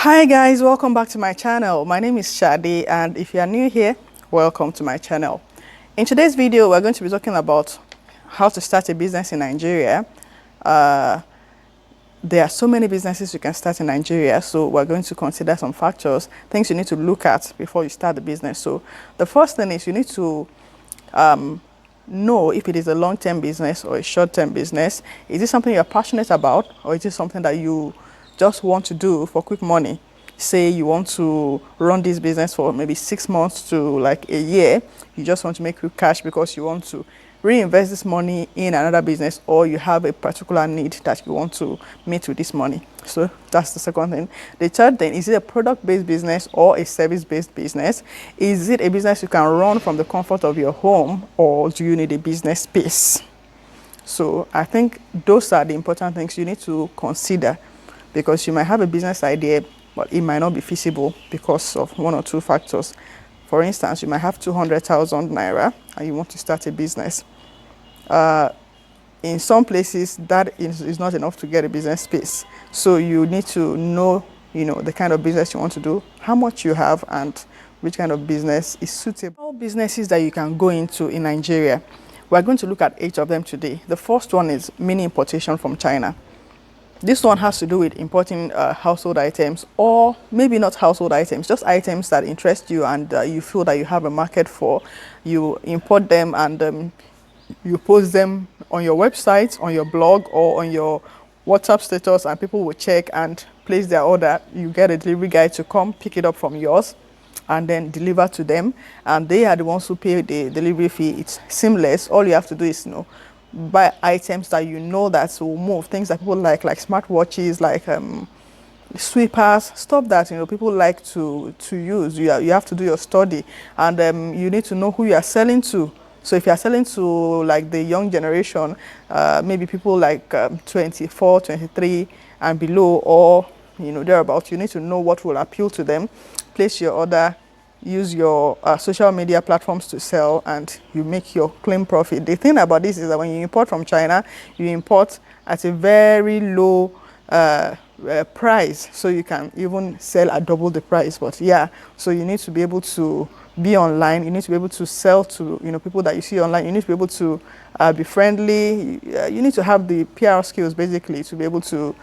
Hi guys, welcome back to my channel. My name is Shadi, and if you are new here, welcome to my channel. In today's video, we're going to be talking about how to start a business in Nigeria. There are so many businesses you can start in Nigeria, so we're going to consider some factors, things you need to look at before you start the business. So the first thing is you need to know if it is a long-term business or a short-term business. Is it something you're passionate about, or is it something that you just want to do for quick money? Say you want to run this business for maybe 6 months to like a year. You just want to make quick cash because you want to reinvest this money in another business, or you have a particular need that you want to meet with this money. So that's the second thing. The third thing, is it a product-based business or a service-based business? Is it a business you can run from the comfort of your home, or do you need a business space? So I think those are the important things you need to consider, because you might have a business idea, but it might not be feasible because of one or two factors. For instance, you might have 200,000 naira and you want to start a business. In some places, that is not enough to get a business space. So you need to know, the kind of business you want to do, how much you have, and which kind of business is suitable. All businesses that you can go into in Nigeria, we're going to look at 8 of them today. The first one is mini importation from China. This one has to do with importing household items, or maybe not household items, just items that interest you and you feel that you have a market for. You import them and you post them on your website, on your blog, or on your WhatsApp status, and people will check and place their order. You get a delivery guy to come pick it up from yours and then deliver to them, and they are the ones who pay the delivery fee. It's seamless. All you have to do is buy items that that will move, things that people like smartwatches, like sweepers, stuff that people like to use. You have to do your study, and you need to know who you are selling to. So if you are selling to like the young generation, maybe people like 24, 23 and below, or thereabout, you need to know what will appeal to them. Place your order, use your social media platforms to sell, and you make your clean profit. The thing about this is that when you import from China, you import at a very low price, so you can even sell at double the price. But yeah, so you need to be able to be online. You need to be able to sell to people that you see online. You need to be able to be friendly. You need to have the PR skills basically to be able to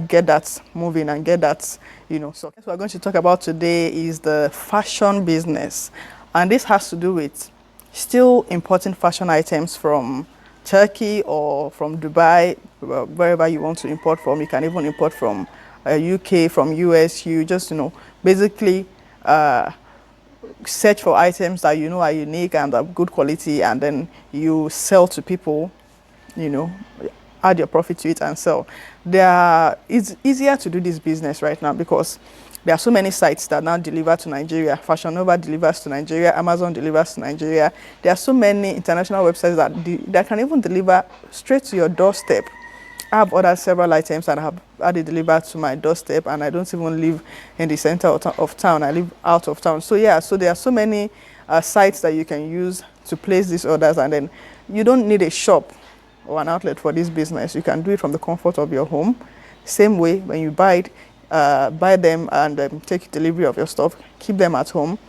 get that moving and get that So what we're going to talk about today is the fashion business, and this has to do with still importing fashion items from Turkey or from Dubai, wherever you want to import from. You can even import from UK, from US. You just basically search for items that are unique and of good quality, and then you sell to people, add your profit to it and sell. It's easier to do this business right now because there are so many sites that now deliver to Nigeria. Fashion Nova delivers to Nigeria, Amazon delivers to Nigeria. There are so many international websites that can even deliver straight to your doorstep. I have ordered several items and have had it delivered to my doorstep, and I don't even live in the center of town. I live out of town. So yeah, so there are so many sites that you can use to place these orders, and then you don't need a shop or an outlet for this business. You can do it from the comfort of your home. Same way, when you buy them and take delivery of your stuff, keep them at home.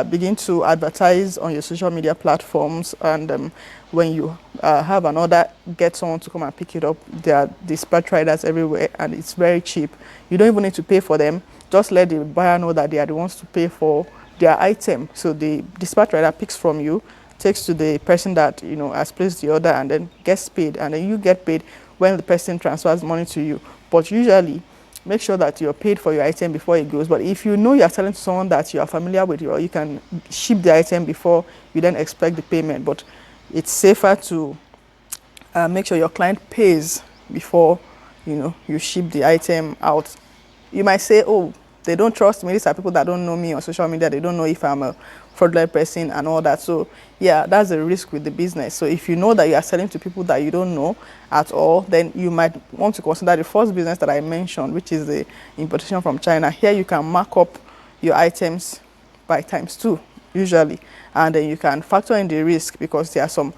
Begin to advertise on your social media platforms, and when you have an order, get someone to come and pick it up. There are dispatch riders everywhere, and it's very cheap. You don't even need to pay for them. Just let the buyer know that they are the ones to pay for their item. So the dispatch rider picks from you, takes to the person that has placed the order, and then gets paid, and then you get paid when the person transfers money to you. But usually, make sure that you're paid for your item before it goes. But if you know you're selling to someone that you are familiar with, you can ship the item before you then expect the payment. But it's safer to make sure your client pays before you ship the item out. You might say, oh, they don't trust me. These are people that don't know me on social media. They don't know if I'm a fraudulent person and all that. So yeah, that's a risk with the business. So if you know that you are selling to people that you don't know at all, then you might want to consider the first business that I mentioned, which is the importation from China. Here you can mark up your items by ×2 usually, and then you can factor in the risk, because there are some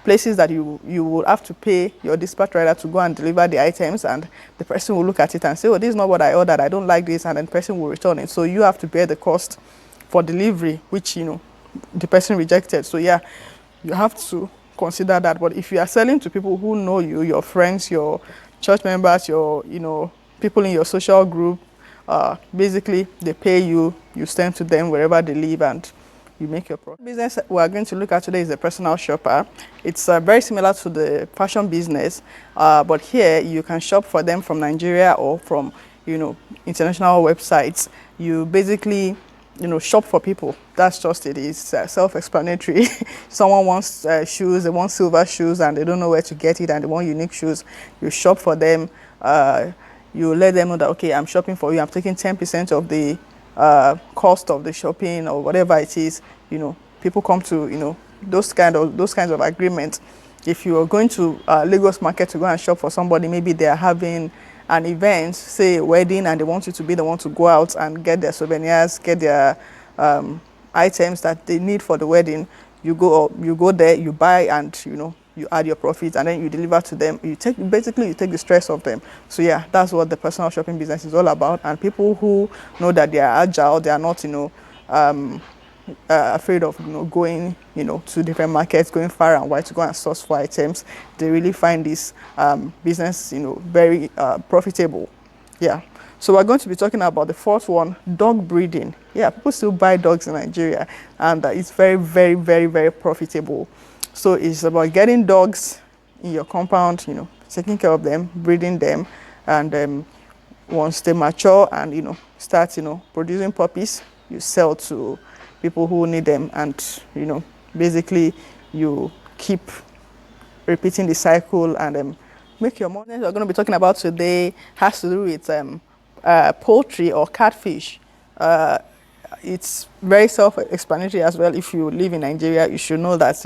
places that you will have to pay your dispatch rider to go and deliver the items, and the person will look at it and say, oh, this is not what I ordered, I don't like this, and then the person will return it. So you have to bear the cost for delivery, which the person rejected. So yeah, you have to consider that. But if you are selling to people who know you, your friends, your church members, your people in your social group, basically they pay you, you send to them wherever they live, and you make your profit. Business we are going to look at today is a personal shopper. It's very similar to the fashion business, but here you can shop for them from Nigeria or from international websites. You basically shop for people. That's just it. It's self-explanatory. Someone wants shoes, they want silver shoes, and they don't know where to get it, and they want unique shoes. You shop for them. You let them know that, okay, I'm shopping for you. I'm taking 10% of the cost of the shopping or whatever it is. People come to those kinds of agreements. If you are going to Lagos market to go and shop for somebody, maybe they are having an event, say a wedding, and they want you to be the one to go out and get their souvenirs, get their items that they need for the wedding. You go there, you buy, and you add your profit, and then you deliver to them. You take the stress of them. So yeah, that's what the personal shopping business is all about. And people who know that they are agile, they are not afraid of going to different markets, going far and wide to go and source for items. They really find this business very profitable. Yeah. So we're going to be talking about the fourth one, dog breeding. Yeah, people still buy dogs in Nigeria, and it's very, very, very, very profitable. So it's about getting dogs in your compound, taking care of them, breeding them, and once they mature and start producing puppies, you sell to people who need them, and basically you keep repeating the cycle and make your money. We're going to be talking about today has to do with poultry or catfish. It's very self-explanatory as well. If you live in Nigeria, you should know that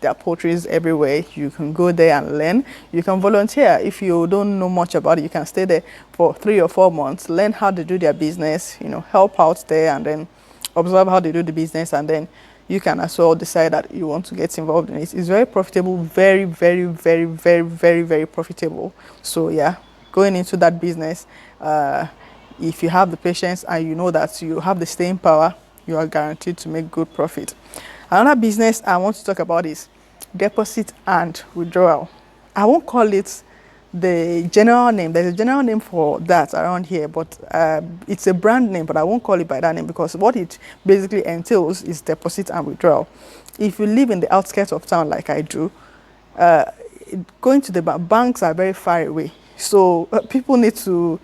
there are poultries everywhere. You can go there and learn. You can volunteer. If you don't know much about it, you can stay there for 3 or 4 months, learn how they do their business, help out there, and then observe how they do the business, and then you can as well decide that you want to get involved in it. It's very profitable, very, very, very, very, very, very profitable. So yeah, going into that business, if you have the patience and you know that you have the staying power, you are guaranteed to make good profit. Another business I want to talk about is deposit and withdrawal. I won't call it the general name. There's a general name for that around here, but it's a brand name, but I won't call it by that name because what it basically entails is deposit and withdrawal. If you live in the outskirts of town like I do, going to the banks are very far away. So people need to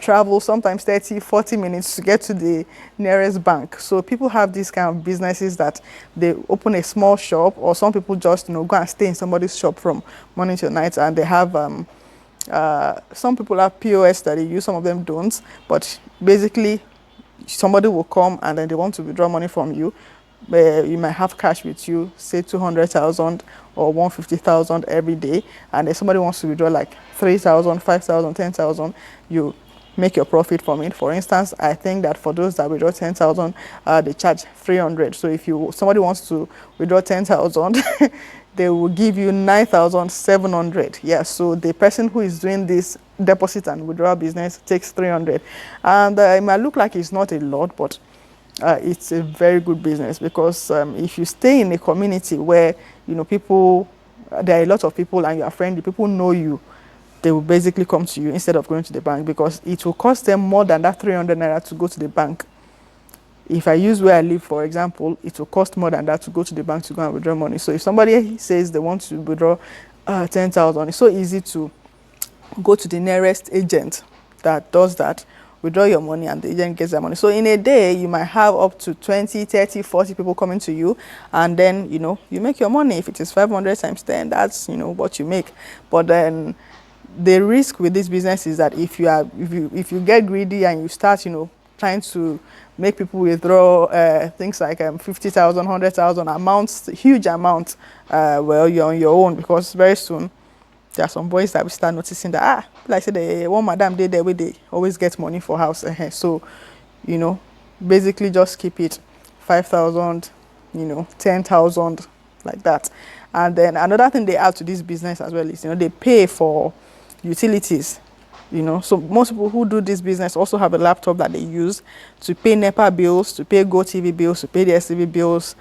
travel sometimes 30, 40 minutes to get to the nearest bank. So people have these kind of businesses that they open a small shop, or some people just go and stay in somebody's shop from morning till night, and they have some people have POS that they use, some of them don't, but basically somebody will come and then they want to withdraw money from you. You might have cash with you, say 200,000 or 150,000 every day, and if somebody wants to withdraw like 3,000, 5,000, 10,000, you make your profit from it. For instance, I think that for those that withdraw 10,000, they charge 300. So if somebody wants to withdraw 10,000, they will give you 9,700. Yeah, so the person who is doing this deposit and withdrawal business takes 300. And it might look like it's not a lot, but it's a very good business because if you stay in a community where people, there are a lot of people and you are friendly, people know you, they will basically come to you instead of going to the bank, because it will cost them more than that 300 naira to go to the bank. If I use where I live, for example, it will cost more than that to go to the bank to go and withdraw money. So if somebody says they want to withdraw 10,000, it's so easy to go to the nearest agent that does that, withdraw your money, and the agent gets their money. So in a day, you might have up to 20, 30, 40 people coming to you, and then, you make your money. If it is 500 times 10, that's, what you make. But then the risk with this business is that if you get greedy and you start, trying to make people withdraw things like 50,000, 100,000 amounts, huge amounts, well, you're on your own, because very soon there are some boys that will start noticing that, like I said, the one madam did there where they always get money for house. So, basically just keep it 5,000, 10,000, like that. And then another thing they add to this business as well is, they pay for utilities. So most people who do this business also have a laptop that they use to pay NEPA bills, to pay GoTV bills, to pay the STV bills.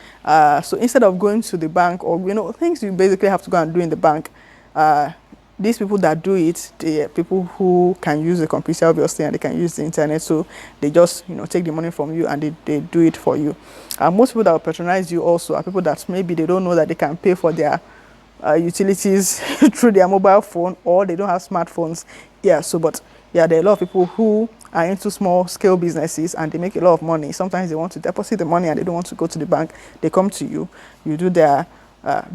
So instead of going to the bank or, things you basically have to go and do in the bank, these people that do it, they people who can use the computer obviously, and they can use the internet, so they just take the money from you and they do it for you. Most people that will patronize you also are people that maybe they don't know that they can pay for their utilities through their mobile phone, or they don't have smartphones. There are a lot of people who are into small scale businesses and they make a lot of money. Sometimes they want to deposit the money and they don't want to go to the bank. They come to you, you do their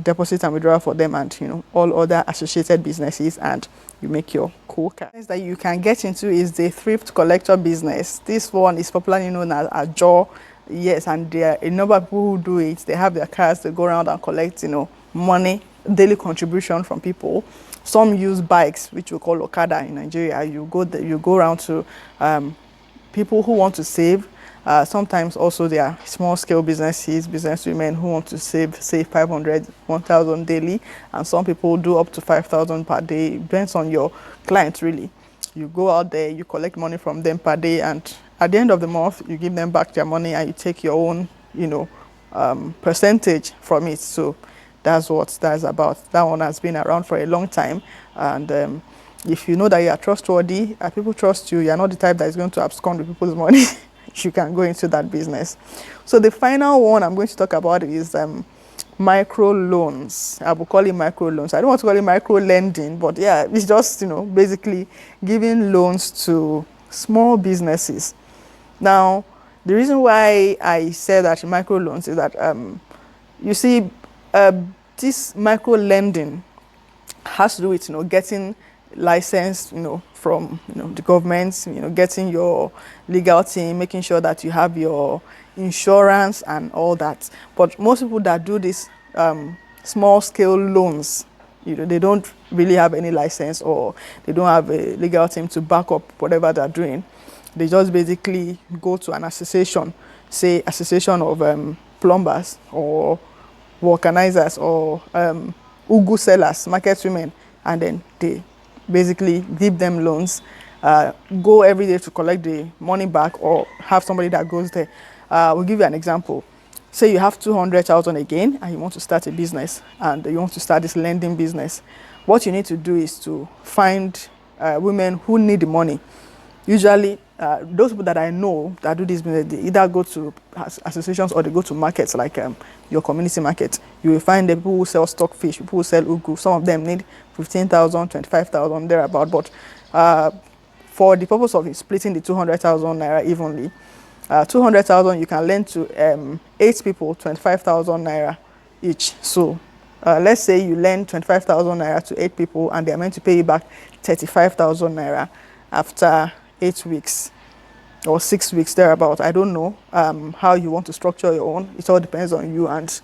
deposit and withdrawal for them, and all other associated businesses, and you make your cool cash. That you can get into is the thrift collector business. This one is popularly known as Ajo. Yes, and there are a number of people who do it. They have their cars, they go around and collect money, daily contribution from people. Some use bikes, which we call Okada in Nigeria. You go around to people who want to save. Sometimes also there are small scale businesses, business women who want to save 500, 1,000 daily, and some people do up to 5,000 per day. It depends on your clients really. You go out there, you collect money from them per day, and at the end of the month, you give them back their money and you take your own, percentage from it. So that's what that's about. That one has been around for a long time, and if you know that you are trustworthy, people trust you, you're not the type that is going to abscond with people's money, you can go into that business. So the final one I'm going to talk about is micro loans. I will call it micro loans. I don't want to call it micro lending, but yeah, it's just basically giving loans to small businesses. Now, the reason why I said that micro loans is that you see, this micro lending has to do with getting licensed from the government, getting your legal team, making sure that you have your insurance and all that. But most people that do this small scale loans, they don't really have any license, or they don't have a legal team to back up whatever they're doing. They just basically go to an association, say association of plumbers or vulcanizers or ugu sellers, market women, and then they basically give them loans, go every day to collect the money back, or have somebody that goes there. We'll give you an example. Say you have 200,000 again and you want to start a business, and you want to start this lending business. What you need to do is to find women who need the money. Usually, those people that I know that do this business, they either go to associations or they go to markets like your community market. You will find the people who sell stockfish, people who sell ugu. Some of them need 15,000, 25,000, thereabout. But for the purpose of splitting the 200,000 naira evenly, 200,000 you can lend to 8 people, 25,000 naira each. So let's say you lend 25,000 naira to 8 people, and they are meant to pay you back 35,000 naira after 8 weeks or 6 weeks, thereabout. I don't know how you want to structure your own. It all depends on you and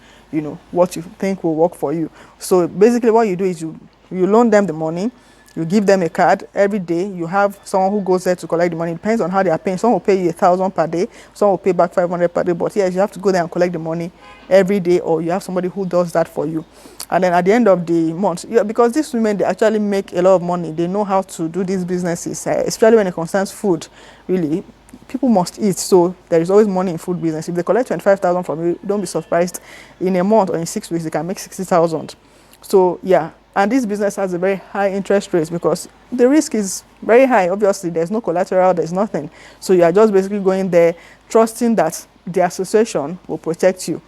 what you think will work for you. So basically what you do is you loan them the money, you give them a card. Every day you have someone who goes there to collect the money. It depends on how they are paying. Some will pay you 1,000 per day, some will pay back 500 per day, but yes, you have to go there and collect the money every day, or you have somebody who does that for you. And then at the end of the month, because these women, they actually make a lot of money. They know how to do these businesses, especially when it concerns food. Really, people must eat, so there is always money in food business. If they collect 25,000 from you, don't be surprised. In a month or in 6 weeks, they can make 60,000. So yeah, and this business has a very high interest rate because the risk is very high. Obviously, there's no collateral, there's nothing. So you are just basically going there, trusting that the association will protect you.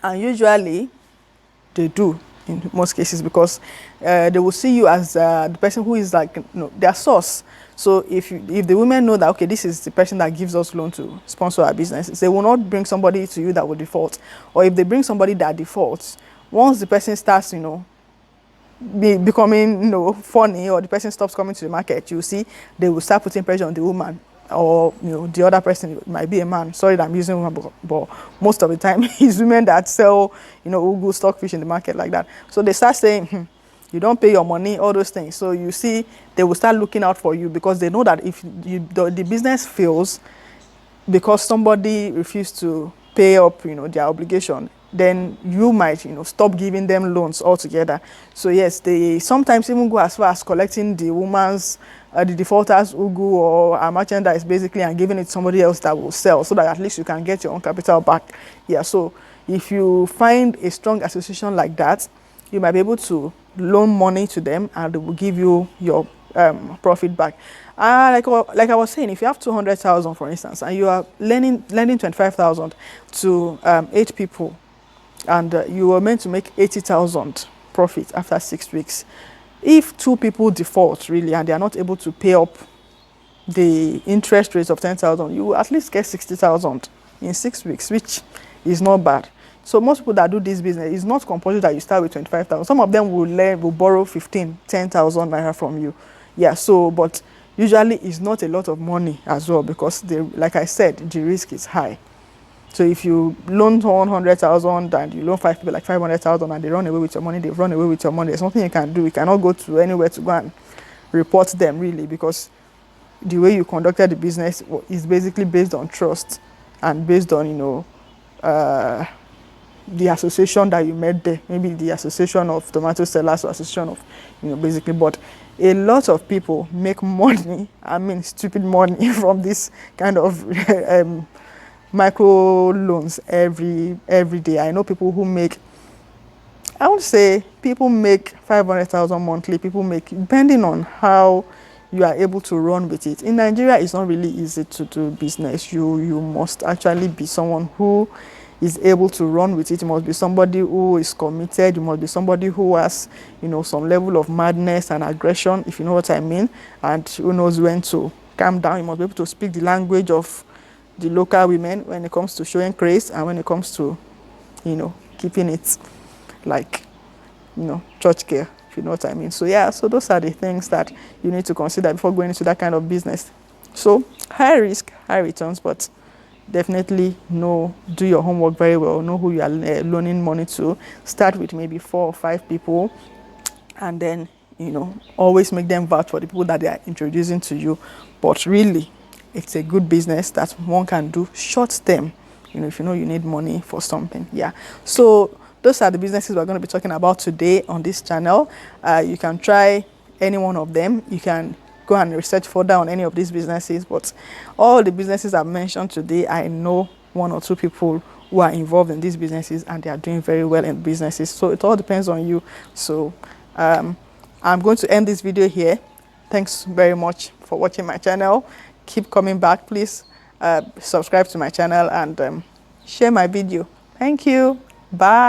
And usually, they do in most cases, because they will see you as the person who is like their source. So if the women know that, okay, this is the person that gives us loan to sponsor our business, they will not bring somebody to you that will default. Or if they bring somebody that defaults, once the person starts becoming funny, or the person stops coming to the market, you see they will start putting pressure on the woman, or the other person. It might be a man. Sorry that I'm using women, but most of the time it's women that sell ugu, stockfish in the market like that. So they start saying you don't pay your money, all those things. So you see they will start looking out for you, because they know that if the business fails because somebody refused to pay up their obligation, then you might, stop giving them loans altogether. So yes, they sometimes even go as far as collecting the woman's, the defaulter's ugu or a merchandise basically, and giving it to somebody else that will sell, so that at least you can get your own capital back. Yeah, so if you find a strong association like that, you might be able to loan money to them and they will give you your profit back. Like I was saying, if you have 200,000 for instance, and you are lending 25,000 to 8 people, and you were meant to make 80,000 profit after 6 weeks. If 2 people default really and they are not able to pay up the interest rates of 10,000, you will at least get 60,000 in 6 weeks, which is not bad. So most people that do this business, it's not compulsory that you start with 25,000. Some of them will borrow 10,000 naira from you. Yeah, so but usually it's not a lot of money as well, because like I said, the risk is high. So if you loan 100,000 and you loan 5 people like 500,000 and they run away with your money, they run away with your money. There's nothing you can do. You cannot go to anywhere to go and report them really, because the way you conducted the business is basically based on trust and based on, the association that you made there, maybe the association of tomato sellers or association of, basically. But a lot of people make money, stupid money from this kind of micro loans every day. I know people who make, I would say people make 500,000 monthly. People make, depending on how you are able to run with it. In Nigeria, it's not really easy to do business. You must actually be someone who is able to run with it. You must be somebody who is committed. You must be somebody who has, some level of madness and aggression, if you know what I mean, and who knows when to calm down. You must be able to speak the language of the local women when it comes to showing grace, and when it comes to, keeping it like, church care, if you know what I mean. So yeah, so those are the things that you need to consider before going into that kind of business. So high risk, high returns, but definitely do your homework very well. Know who you are loaning money to. Start with maybe 4 or 5 people, and then always make them vouch for the people that they are introducing to you. But really, it's a good business that one can do short term, if you need money for something. Yeah, so those are the businesses we're going to be talking about today on this channel. You can try any one of them. You can go and research further on any of these businesses, but all the businesses I've mentioned today, I know 1 or 2 people who are involved in these businesses and they are doing very well in businesses. So it all depends on you. So I'm going to end this video here. Thanks very much for watching my channel. Keep coming back. Please subscribe to my channel and share my video. Thank you. Bye.